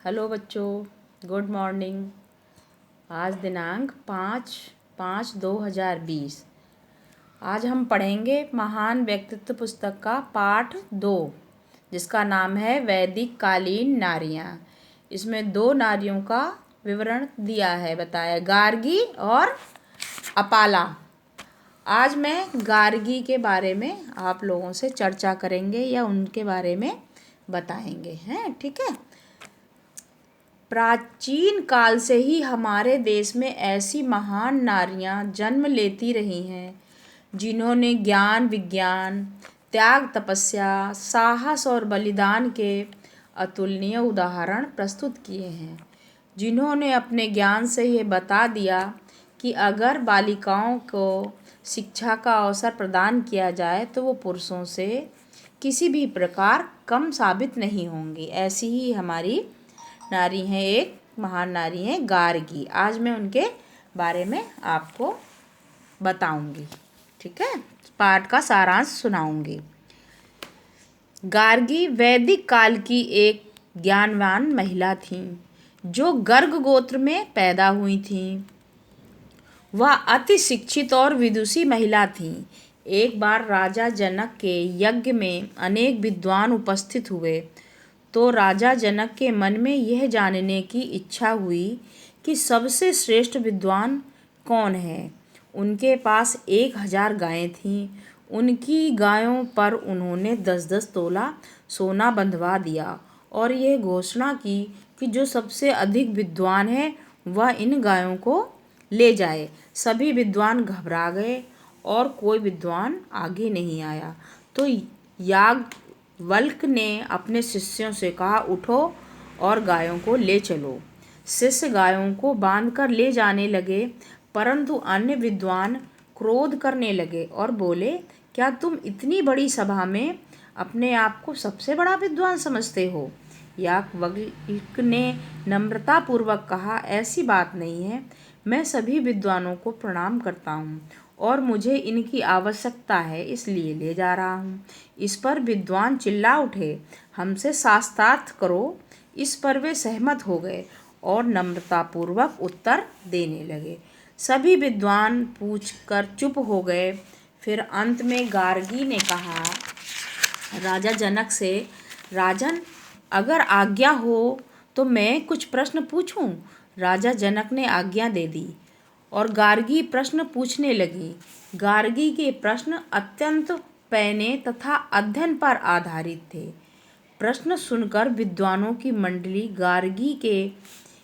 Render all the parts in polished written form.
Hello बच्चों, good morning. आज दिनांक 5/5/2020। आज हम पढ़ेंगे महान व्यक्तित्व पुस्तक का पाठ 2, जिसका नाम है वैदिक कालीन नारियाँ। इसमें 2 नारियों का विवरण दिया है, बताया गार्गी और अपाला। आज मैं गार्गी के बारे में आप लोगों से चर्चा करेंगे या उनके बारे में बताएंगे, हैं? ठीक है। प्राचीन काल से ही हमारे देश में ऐसी महान नारियां जन्म लेती रही हैं, जिन्होंने ज्ञान, विज्ञान, त्याग, तपस्या, साहस और बलिदान के अतुलनीय उदाहरण प्रस्तुत किए हैं। जिन्होंने अपने ज्ञान से ये बता दिया कि अगर बालिकाओं को शिक्षा का अवसर प्रदान किया जाए तो वो पुरुषों से किसी भी प्रकार कम साबित नहीं होंगी। ऐसी ही हमारी नारी हैं, एक महान नारी हैं गार्गी। आज मैं उनके बारे में आपको बताऊंगी, ठीक है। पाठ का सारांश सुनाऊंगी। गार्गी वैदिक काल की एक ज्ञानवान महिला थीं, जो गर्ग गोत्र में पैदा हुई थीं। वह अति शिक्षित और विदुषी महिला थीं। एक बार राजा जनक के यज्ञ में अनेक विद्वान उपस्थित हुए, तो राजा जनक के मन में यह जानने की इच्छा हुई कि सबसे श्रेष्ठ विद्वान कौन है। उनके पास 1000 गायें थीं। उनकी गायों पर उन्होंने 10-10 तोला सोना बंधवा दिया और यह घोषणा की कि जो सबसे अधिक विद्वान है वह इन गायों को ले जाए। सभी विद्वान घबरा गए और कोई विद्वान आगे नहीं आया। तो याज्ञवल्क्य ने अपने शिष्यों से कहा, उठो और गायों को ले चलो। शिष्य गायों को बांधकर ले जाने लगे, परंतु अन्य विद्वान क्रोध करने लगे और बोले, क्या तुम इतनी बड़ी सभा में अपने आप को सबसे बड़ा विद्वान समझते हो? याज्ञवल्क्य ने नम्रतापूर्वक कहा, ऐसी बात नहीं है। मैं सभी विद्वानों को प्रणाम करता हूँ और मुझे इनकी आवश्यकता है, इसलिए ले जा रहा हूँ। इस पर विद्वान चिल्ला उठे, हमसे शास्त्रार्थ करो। इस पर वे सहमत हो गए और नम्रतापूर्वक उत्तर देने लगे। सभी विद्वान पूछकर चुप हो गए। फिर अंत में गार्गी ने कहा राजा जनक से, राजन, अगर आज्ञा हो तो मैं कुछ प्रश्न पूछूं? राजा जनक ने आज्ञा दे दी और गार्गी प्रश्न पूछने लगी। गार्गी के प्रश्न अत्यंत पैने तथा अध्ययन पर आधारित थे। प्रश्न सुनकर विद्वानों की मंडली गार्गी के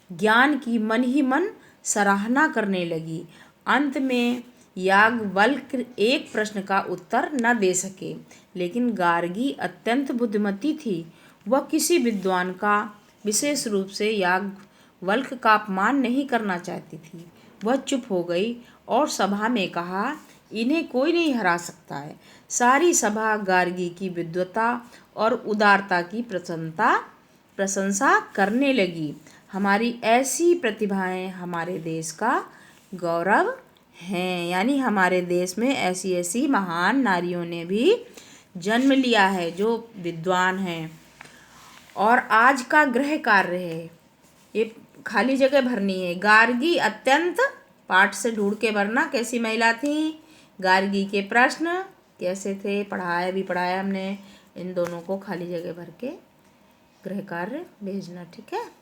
ज्ञान की मन ही मन सराहना करने लगी। अंत में याज्ञवल्क्य एक प्रश्न का उत्तर न दे सके, लेकिन गार्गी अत्यंत बुद्धिमती थी। वह किसी विद्वान का, विशेष रूप से याज्ञवल्क्य का अपमान नहीं करना चाहती थी। वह चुप हो गई और सभा में कहा, इन्हें कोई नहीं हरा सकता है। सारी सभा गार्गी की विद्वता और उदारता की प्रशंसा करने लगी। हमारी ऐसी प्रतिभाएं हमारे देश का गौरव हैं। यानी हमारे देश में ऐसी ऐसी महान नारियों ने भी जन्म लिया है जो विद्वान हैं। और आज का गृह कार्य है, ये खाली जगह भरनी है। गार्गी अत्यंत, पाठ से ढूंढ के भरना, कैसी महिला थी। गार्गी के प्रश्न कैसे थे, पढ़ाया हमने। इन दोनों को खाली जगह भर के गृह कार्य भेजना, ठीक है।